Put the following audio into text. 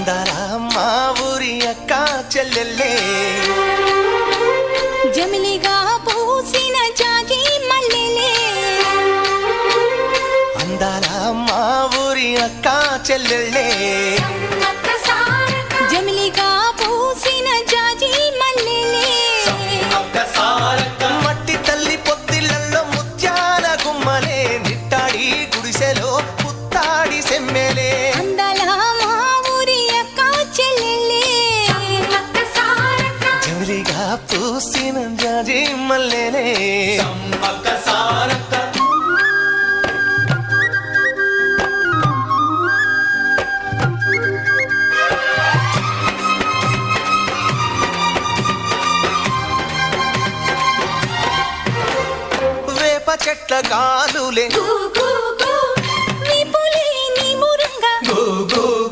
అందాల మా ఊరి అక్క చెల్లెల్లే జమిలిగా పూసిన జాజి మల్లెలే అందాల మా ఊరి అక్క చెల్లెల్లే జమిలిగా పూసిన జాజి మల్లెలే మట్టి తల్లి పొత్తిళ్లలో ముత్యాల గుమ్మలే నిట్టాడి గుడిసెలో పుత్తాడి సెమ్మెలే అందాల మా ఊరి అక్క చెల్లెలే జమిలిగా పూసిన జాజి మల్లెలే వేప చెట్ల గాలులే